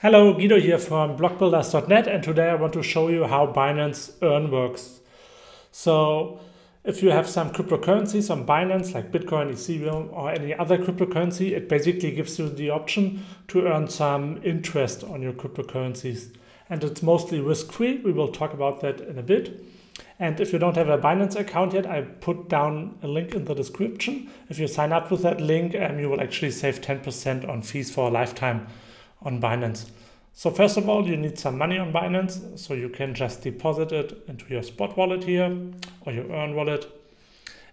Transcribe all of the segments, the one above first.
Hello, Guido here from blockbuilders.net, and today I want to show you how Binance Earn works. So if you have some cryptocurrencies on Binance like Bitcoin, Ethereum or any other cryptocurrency, it basically gives you the option to earn some interest on your cryptocurrencies. And it's mostly risk-free. We will talk about that in a bit. And if you don't have a Binance account yet, I put down a link in the description. If you sign up with that link, you will actually save 10% on fees for a lifetime on Binance. So first of all, you need some money on Binance, so you can just deposit it into your spot wallet here or your Earn wallet.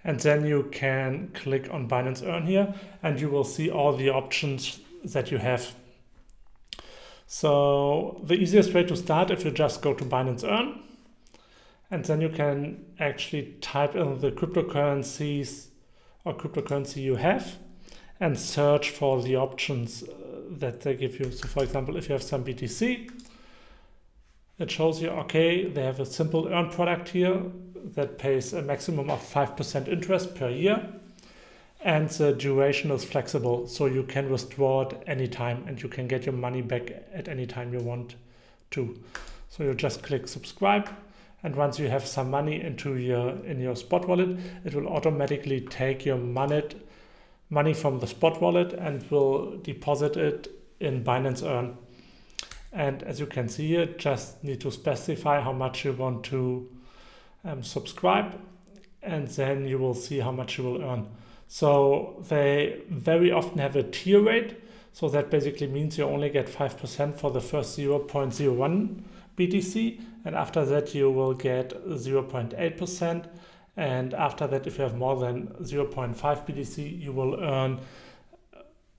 And then you can click on Binance Earn here and you will see all the options that you have. So the easiest way to start, if you just go to Binance Earn, and then you can actually type in the cryptocurrencies or cryptocurrency you have and search for the options that they give you. So for example, if you have some BTC, it shows you, okay, they have a simple earn product here that pays a maximum of 5% interest per year. And the duration is flexible, so you can withdraw it anytime and you can get your money back at any time you want to. So you just click subscribe. And once you have some money in your spot wallet, it will automatically take your money from the spot wallet and will deposit it in Binance Earn. And as you can see here, just need to specify how much you want to subscribe, and then you will see how much you will earn. So they very often have a tier rate. So that basically means you only get 5% for the first 0.01 BTC, and after that you will get 0.8%. And after that, if you have more than 0.5 BTC, you will earn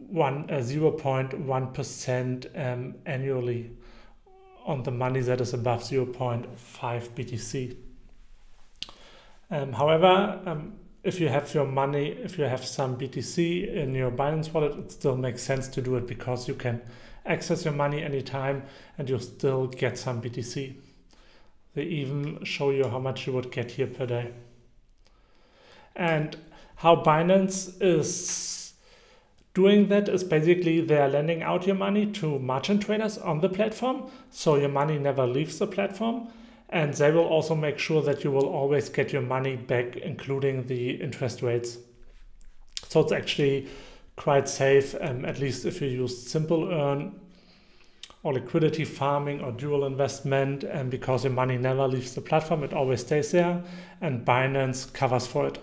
0.1% annually on the money that is above 0.5 BTC. However, if you have your money, if you have some BTC in your Binance wallet, it still makes sense to do it because you can access your money anytime and you still get some BTC. They even show you how much you would get here per day. And how Binance is doing that is basically they are lending out your money to margin traders on the platform, so your money never leaves the platform, and they will also make sure that you will always get your money back, including the interest rates. So it's actually quite safe, at least if you use Simple Earn or Liquidity Farming or dual investment, and because your money never leaves the platform, it always stays there, and Binance covers for it.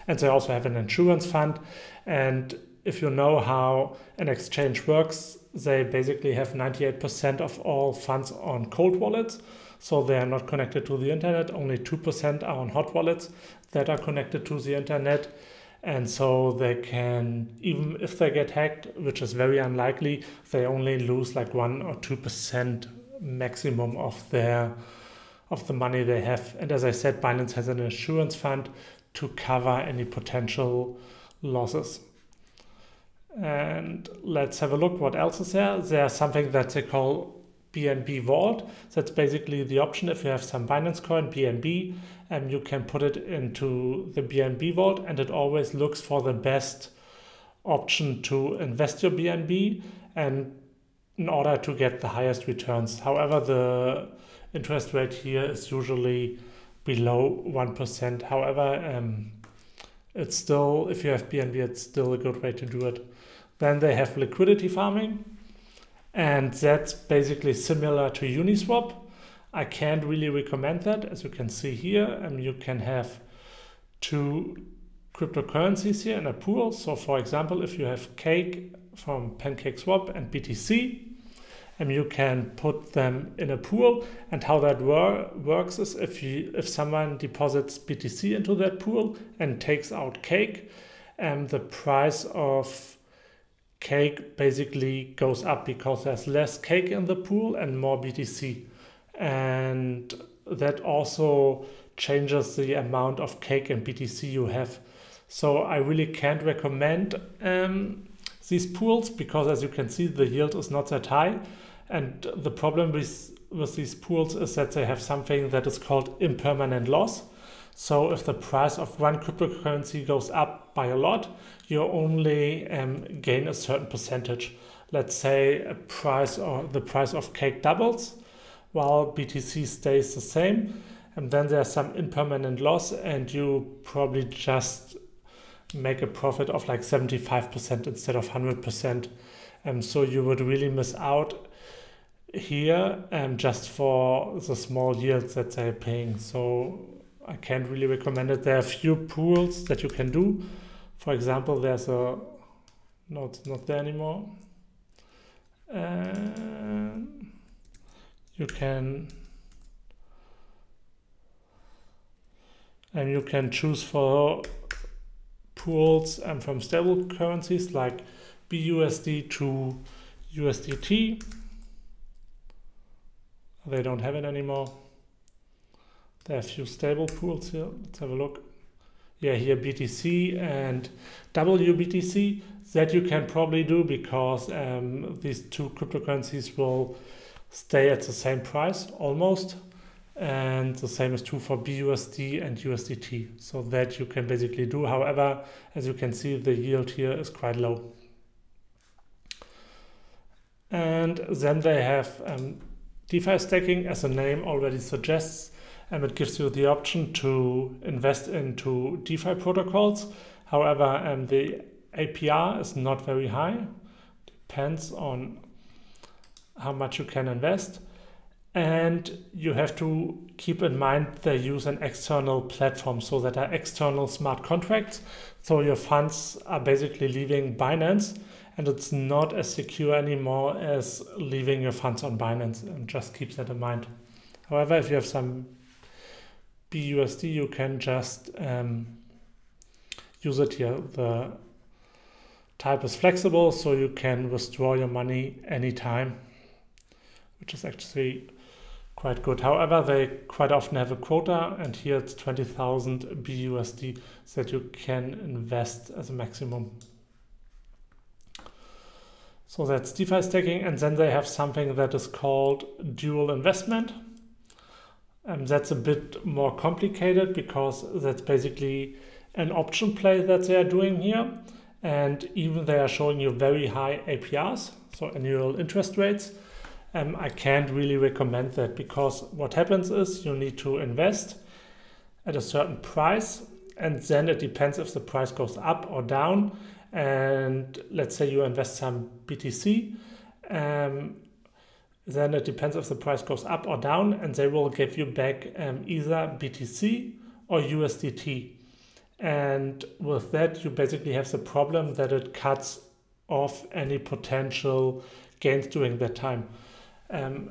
And they also have an insurance fund. And if you know how an exchange works, they basically have 98% of all funds on cold wallets. So they are not connected to the internet. Only 2% are on hot wallets that are connected to the internet. And so they can, even if they get hacked, which is very unlikely, they only lose like 1 or 2% maximum of the money they have. And as I said, Binance has an insurance fund to cover any potential losses. And let's have a look what else is there. There's something that they call BNB Vault. That's basically the option if you have some Binance coin, BNB, and you can put it into the BNB Vault, and it always looks for the best option to invest your BNB and in order to get the highest returns. However, the interest rate here is usually below 1%. However, it's still, if you have BNB, it's still a good way to do it. Then they have Liquidity Farming, and that's basically similar to Uniswap. I can't really recommend that. As you can see here, you can have two cryptocurrencies here in a pool. So for example, if you have Cake from PancakeSwap and BTC, you can put them in a pool, and how that works is if someone deposits BTC into that pool and takes out Cake, the price of Cake basically goes up because there's less Cake in the pool and more BTC, and that also changes the amount of Cake and BTC you have. So I really can't recommend these pools because, as you can see, the yield is not that high. And the problem with these pools is that they have something that is called impermanent loss. So if the price of one cryptocurrency goes up by a lot, you only gain a certain percentage. let's say the price of cake doubles while BTC stays the same, and then there's some impermanent loss and you probably just make a profit of like 75% instead of 100%. So you would really miss out here just for the small yields that they're paying. So I can't really recommend it. There are a few pools that you can do. For example, there's a, no, it's not there anymore. You can choose for pools from stable currencies like BUSD to USDT. They don't have it anymore. There are a few stable pools here. Let's have a look. Yeah, here BTC and WBTC. That you can probably do because these two cryptocurrencies will stay at the same price almost. And the same is true for BUSD and USDT. So that you can basically do. However, as you can see, the yield here is quite low. And then they have DeFi Staking, as the name already suggests, and it gives you the option to invest into DeFi protocols. However, the APR is not very high. Depends on how much you can invest. And you have to keep in mind they use an external platform, so that are external smart contracts. So your funds are basically leaving Binance, and it's not as secure anymore as leaving your funds on Binance, and just keep that in mind. However, if you have some BUSD, you can just use it here. The type is flexible, so you can withdraw your money anytime, which is actually quite good. However, they quite often have a quota, and here it's 20,000 BUSD that you can invest as a maximum. So that's DeFi Staking, and then they have something that is called dual investment. That's a bit more complicated because that's basically an option play that they are doing here. And even they are showing you very high APRs, so annual interest rates. I can't really recommend that because what happens is you need to invest at a certain price, and then it depends if the price goes up or down. And let's say you invest some BTC, then it depends if the price goes up or down, and they will give you back either BTC or USDT. And with that, you basically have the problem that it cuts off any potential gains during that time.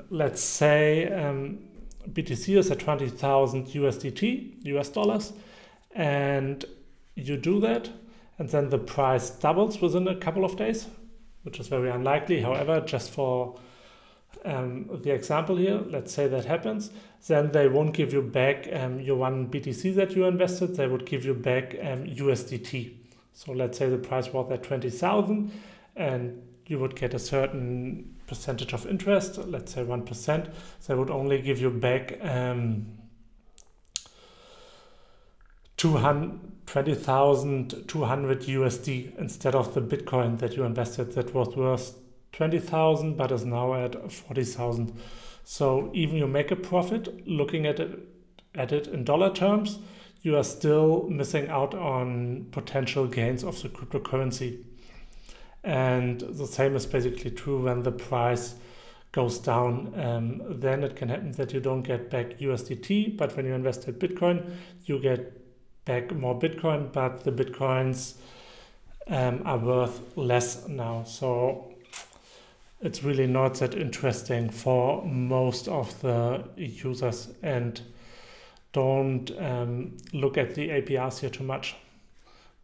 Let's say BTC is at 20,000 USDT, US dollars, and you do that, and then the price doubles within a couple of days, which is very unlikely. However, just for the example here, let's say that happens, then they won't give you back your one BTC that you invested, they would give you back USDT. So let's say the price was at 20,000 and you would get a certain percentage of interest, let's say 1%, they would only give you back 20,200 USD instead of the Bitcoin that you invested that was worth 20,000 but is now at 40,000. So even you make a profit looking at it in dollar terms, you are still missing out on potential gains of the cryptocurrency. And the same is basically true when the price goes down. Then it can happen that you don't get back USDT, but when you invest in Bitcoin, you get back more Bitcoin, but the Bitcoins are worth less now. So it's really not that interesting for most of the users, and don't look at the APRs here too much.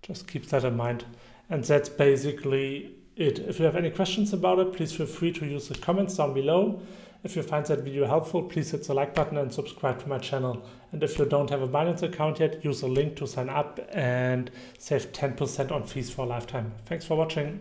Just keep that in mind. And that's basically it. If you have any questions about it, please feel free to use the comments down below. If you find that video helpful, please hit the like button and subscribe to my channel. And if you don't have a Binance account yet, use the link to sign up and save 10% on fees for a lifetime. Thanks for watching.